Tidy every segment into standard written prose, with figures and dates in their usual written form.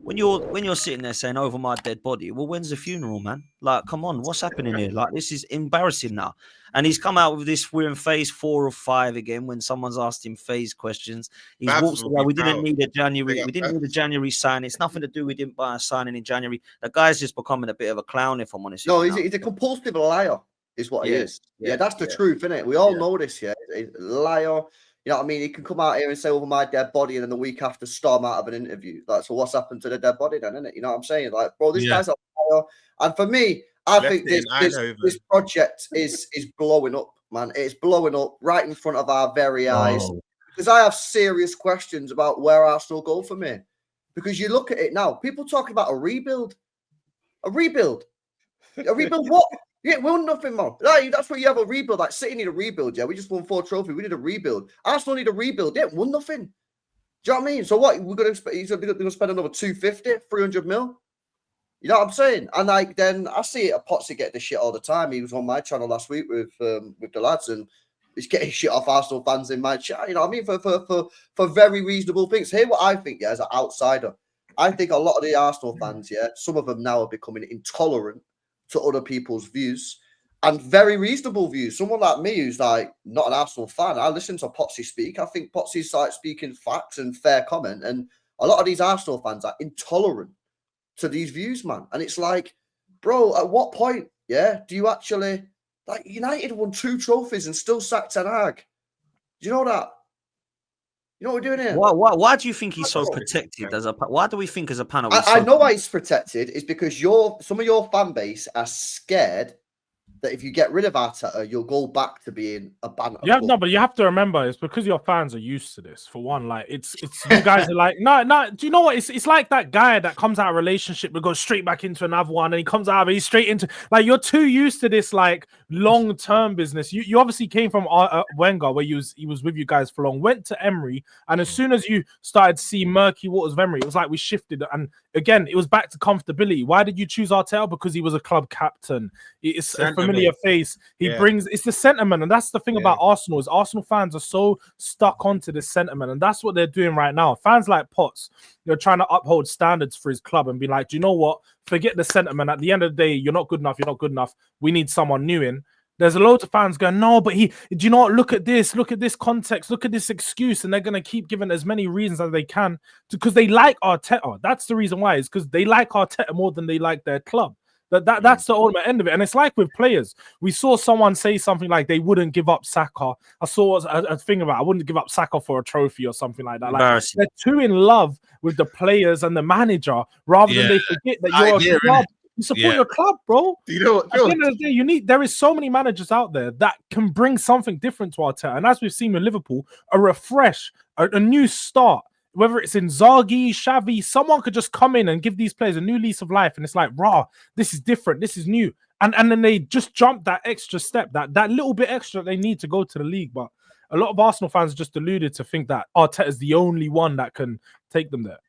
when you're sitting there saying over my dead body, well, when's the funeral, man? Like, come on, what's happening here? Like, this is embarrassing now. And he's come out with this. We're in phase 4 of 5 again. When someone's asked him phase questions, he's walked away. We didn't need a January. We didn't need a January sign. It's nothing to do. We didn't buy a signing in January. The guy's just becoming a bit of a clown, if I'm honest. No, he's a compulsive liar, is what he is. Yeah, that's the truth, isn't it? We all know this. Yeah, he's a liar. You know what I mean? He can come out here and say over my dead body, and then the week after storm out of an interview. Like, so what's happened to the dead body then, isn't it? You know what I'm saying? Like, bro, this guy's a liar. And for me, I think this project is blowing up, man. It's blowing up right in front of our very eyes. Because I have serious questions about where Arsenal go from here. Because you look at it now, people talking about a rebuild. A rebuild? A rebuild what? Yeah, we won nothing, man. That's where you have a rebuild. Like, City need a rebuild, yeah. We just won 4 trophies. We need a rebuild. Arsenal need a rebuild. Yeah, won nothing. Do you know what I mean? So what? We're going to spend another 250, 300 mil? You know what I'm saying? And like, then I see it at Potsy get this shit all the time. He was on my channel last week with the lads, and he's getting shit off Arsenal fans in my chat. You know what I mean? For very reasonable things. Here, what I think, yeah, as an outsider, I think a lot of the Arsenal fans, yeah, some of them now are becoming intolerant to other people's views and very reasonable views. Someone like me who's like not an Arsenal fan, I listen to Potsy speak. I think Potsy's like speaking facts and fair comment, and a lot of these Arsenal fans are intolerant to these views, man. And it's like, bro, at what point, yeah, do you actually, like, United won 2 trophies and still sacked Ten Hag? Do you know that? You know what we're doing here? Why do you think he's so protected? Why do we think as a panel? I know why he's protected is because some of your fan base are scared that if you get rid of Arteta, you'll go back to being a banner. Yeah, no, but you have to remember it's because your fans are used to this. For one, like it's you guys are like, no. Do you know what? It's like that guy that comes out of a relationship and goes straight back into another one, and he comes out of it, he's straight into like you're too used to this like long term business. You obviously came from Wenger, where he was with you guys for long, went to Emery, and as soon as you started to see murky waters of Emery, it was like we shifted, and again it was back to comfortability. Why did you choose Arteta? Because he was a club captain. It's a familiar face. He brings it's the sentiment, and that's the thing about Arsenal is Arsenal fans are so stuck onto this sentiment, and that's what they're doing right now. Fans like Potts, they're trying to uphold standards for his club and be like, do you know what? Forget the sentiment. At the end of the day, you're not good enough. You're not good enough. We need someone new in. There's a load of fans going, no, but do you know what? Look at this context, look at this excuse, and they're gonna keep giving as many reasons as they can because they like Arteta. That's the reason why, is because they like Arteta more than they like their club. That's the ultimate end of it. And it's like with players. We saw someone say something like they wouldn't give up Saka. I saw a thing about I wouldn't give up Saka for a trophy or something like that. Like, they're too in love with the players and the manager rather than they forget that you're a club. You support your club, bro. You know, at the end of the day, there is so many managers out there that can bring something different to Arteta. And as we've seen with Liverpool, a refresh, a new start. Whether it's Inzaghi, Xavi, someone could just come in and give these players a new lease of life. And it's like, rah, this is different. This is new. And then they just jump that extra step, that little bit extra they need to go to the league. But a lot of Arsenal fans just deluded to think that Arteta is the only one that can take them there.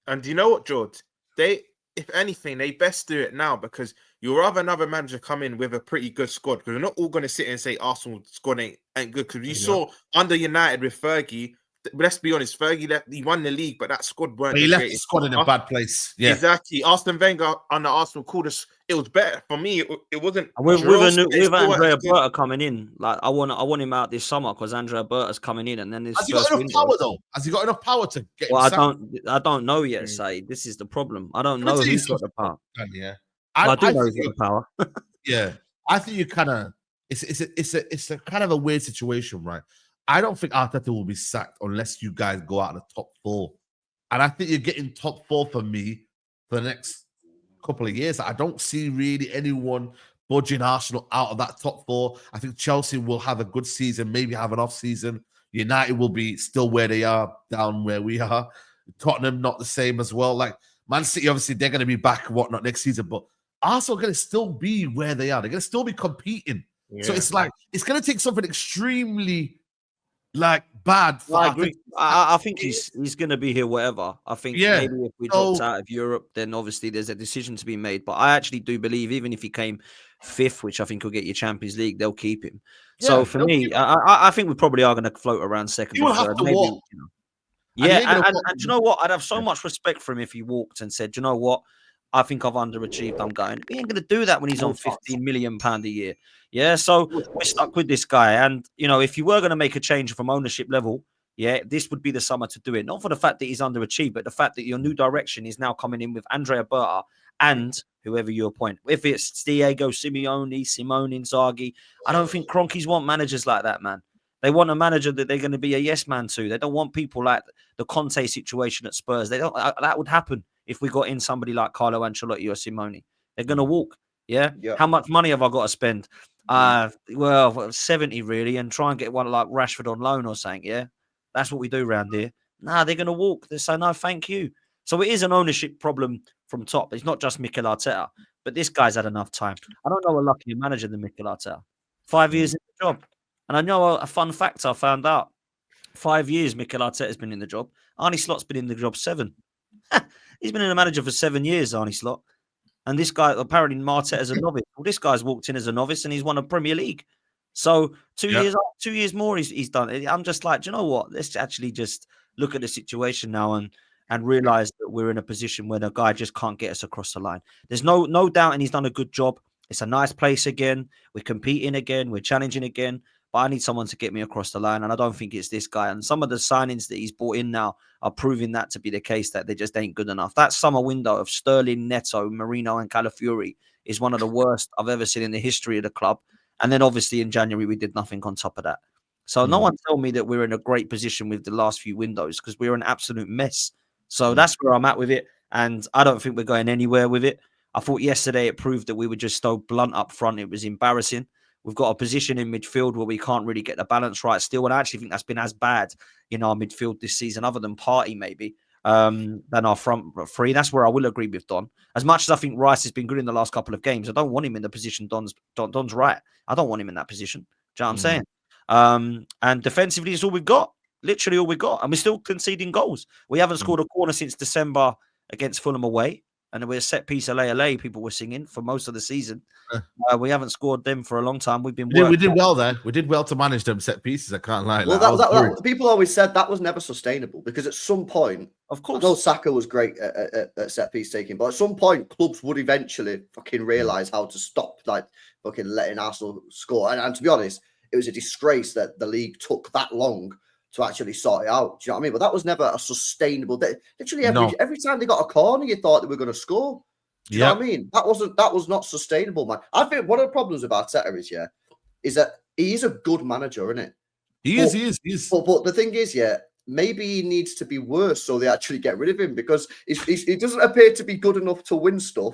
And do you know what, George? If anything, they best do it now because you'll rather another manager come in with a pretty good squad because we're not all going to sit and say Arsenal squad ain't good because you saw under United with Fergie. Let's be honest, Fergie he won the league, but that squad weren't. He left the squad in a bad place. Yeah, exactly. Arsene Wenger under Arsenal called us. It was better for me. It wasn't. With Andrea Berta coming in, like I want him out this summer because Andrea Berta's coming in, and then this. Has he got enough power though? Has he got enough power to get? Well, I don't know yet. Say this is the problem. I don't know who's got the power. Yeah, I do know who's got the power. Yeah, I think you kind of. It's a kind of a weird situation, right? I don't think Arteta will be sacked unless you guys go out of the top 4. And I think you're getting top 4 for me for the next couple of years. I don't see really anyone budging Arsenal out of that top 4. I think Chelsea will have a good season, maybe have an off season. United will be still where they are, down where we are. Tottenham, not the same as well. Like Man City, obviously, they're going to be back and whatnot next season. But Arsenal are going to still be where they are. They're going to still be competing. Yeah. So it's like, it's going to take something extremely bad. I think he's going to be here, whatever. I think maybe if we dropped out of Europe, then obviously there's a decision to be made. But I actually do believe even if he came 5th, which I think will get you Champions League, they'll keep him. So for me, I think we probably are going to float around 2nd. You will have to walk. Yeah, and you know what? I'd have so much respect for him if he walked and said, you know what? I think I've underachieved. I'm going. He ain't going to do that when he's on £15 million a year. Yeah, so we're stuck with this guy. And, you know, if you were going to make a change from ownership level, yeah, this would be the summer to do it. Not for the fact that he's underachieved, but the fact that your new direction is now coming in with Andrea Berta and whoever you appoint. If it's Diego Simeone, Simone Inzaghi, I don't think Cronkies want managers like that, man. They want a manager that they're going to be a yes man to. They don't want people like the Conte situation at Spurs. They don't. That would happen if we got in somebody like Carlo Ancelotti or Simone. They're going to walk. Yeah? How much money have I got to spend? Well, 70 really, and try and get one like Rashford on loan or something. Yeah, that's what we do around here. Nah, they're going to walk. They say no, thank you. So it is an ownership problem from top. It's not just Mikel Arteta, but this guy's had enough time. I don't know a luckier manager than Mikel Arteta. 5 years in the job. And I know a fun fact I found out. 5 years Mikel Arteta's been in the job. Arne Slot's been in the job 7. He's been in a manager for 7 years, Arne Slot. And this guy, apparently Arteta's a novice. Well, this guy's walked in as a novice and he's won a Premier League. So 2 years more he's done it. I'm just like, do you know what? Let's actually just look at the situation now and realize that we're in a position where the guy just can't get us across the line. There's no doubt, and he's done a good job. It's a nice place again. We're competing again. We're challenging again. But I need someone to get me across the line, and I don't think it's this guy. And some of the signings that he's brought in now are proving that to be the case, that they just ain't good enough. That summer window of Sterling, Neto, Marino, and Calafiori is one of the worst I've ever seen in the history of the club. And then obviously in January, we did nothing on top of that. So no one tell me that we're in a great position with the last few windows, because we're an absolute mess. So that's where I'm at with it. And I don't think we're going anywhere with it. I thought yesterday it proved that we were just so blunt up front. It was embarrassing. We've got a position in midfield where we can't really get the balance right still. And I actually think that's been as bad in our midfield this season, other than Partey maybe, than our front three. That's where I will agree with Don. As much as I think Rice has been good in the last couple of games, I don't want him in the position Don's right. I don't want him in that position. Do you know what I'm saying? And defensively, it's all we've got. Literally all we've got. And we're still conceding goals. We haven't scored a corner since December against Fulham away. And we're a set piece LA people were singing for most of the season. We haven't scored them for a long time. We've been we did well there. We did well to manage them set pieces. I can't lie. Well, people always said that was never sustainable, because at some point, of course, I know Saka was great at set piece taking, but at some point, clubs would eventually fucking realize how to stop like fucking letting Arsenal score. And to be honest, it was a disgrace that the league took that long to actually sort it out. Do you know what I mean? But that was never a sustainable. Literally every time they got a corner, you thought they were going to score. Do you know what I mean? That was not sustainable, man. I think one of the problems with Arteta is that he is a good manager, isn't it? He is. But the thing is, maybe he needs to be worse so they actually get rid of him, because he doesn't appear to be good enough to win stuff,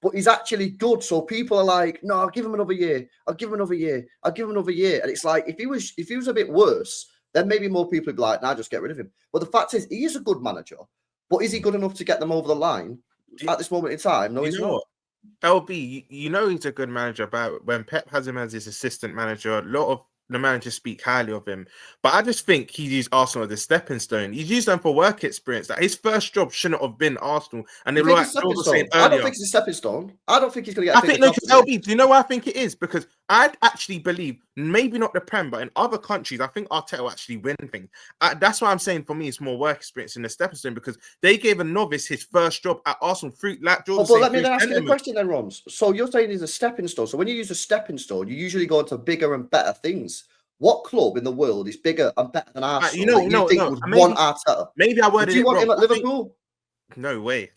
but he's actually good. So people are like, no, I'll give him another year. I'll give him another year. I'll give him another year. And it's like, if he was a bit worse, then maybe more people would be like, nah, just get rid of him. But the fact is, he is a good manager. But is he good enough to get them over the line at this moment in time? No, he's not. LB, you know he's a good manager. But when Pep has him as his assistant manager, a lot of the managers speak highly of him. But I just think he used Arsenal as a stepping stone. He's used them for work experience. Like, his first job shouldn't have been Arsenal. And they were like, I don't think it's a stepping stone. I don't think he's going to get. I think no, LB. Do you know why I think it is? Because I actually believe, maybe not the Prem, but in other countries, I think Arteta will actually win things. That's why I'm saying for me, it's more work experience in the stepping stone, because they gave a novice his first job at Arsenal through like Jordan. But let me ask you the question then, Roms. So you're saying he's a stepping stone. So when you use a stepping stone, you usually go into bigger and better things. What club in the world is bigger and better than Arsenal? Want Arteta? Maybe I worded it wrong. Do you want him at Liverpool? No way.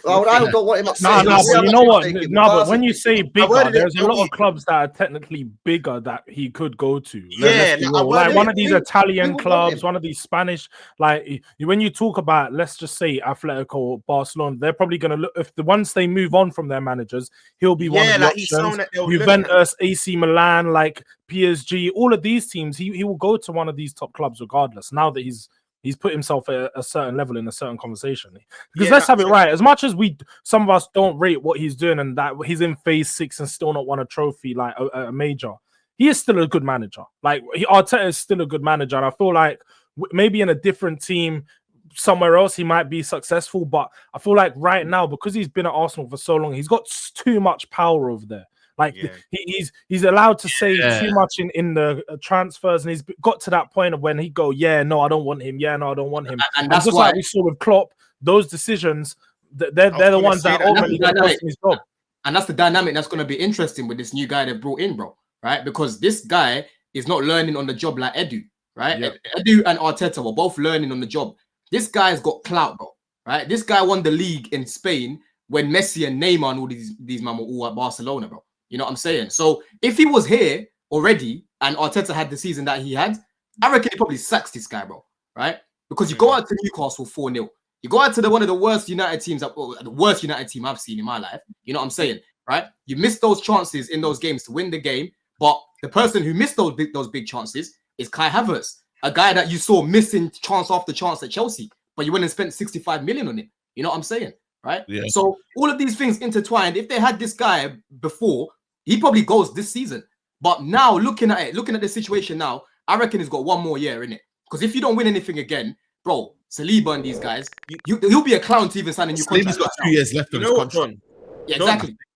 I don't want him at No, but you know what? But when you say bigger, there's a lot of clubs that are technically bigger that he could go to. Like one of these Italian clubs, one of these Spanish. Like when you talk about, let's just say Atletico, Barcelona, they're probably going to look, once they move on from their managers, he'll be one of the options. Juventus, AC Milan, like PSG, all of these teams, he will go to one of these top clubs regardless. Now that he's put himself at a certain level in a certain conversation. Because let's have it right. As much as some of us don't rate what he's doing, and that he's in phase 6 and still not won a trophy, like a major, he is still a good manager. Like Arteta is still a good manager. And I feel like maybe in a different team somewhere else, he might be successful. But I feel like right now, because he's been at Arsenal for so long, he's got too much power over there. Like he's allowed to say too much in the transfers, and he's got to that point of when he go, yeah, no, I don't want him. Yeah, no, I don't want him. And that's just why, like we saw with Klopp, those decisions, they're the ones that ultimately cost his job. And that's the dynamic that's going to be interesting with this new guy they brought in, bro. Right? Because this guy is not learning on the job like Edu. Right? Yep. Edu and Arteta were both learning on the job. This guy's got clout, bro. Right? This guy won the league in Spain when Messi and Neymar and all these men were all at Barcelona, bro. You know what I'm saying? So if he was here already and Arteta had the season that he had, I reckon he probably sacks this guy, bro. Right? Because you go out to Newcastle 4-0. You go out to one of the worst United teams, the worst United team I've seen in my life. You know what I'm saying? Right? You missed those chances in those games to win the game, but the person who missed those big chances is Kai Havertz, a guy that you saw missing chance after chance at Chelsea, but you went and spent 65 million on it. You know what I'm saying? Right? Yeah. So all of these things intertwined. If they had this guy before, he probably goes this season. But now looking at the situation now, I reckon he's got one more year in it. Because if you don't win anything again, bro, Saliba and these guys, he'll be a clown to even sign a new contract. Saliba's got 2 years left on his contract. Yeah, exactly.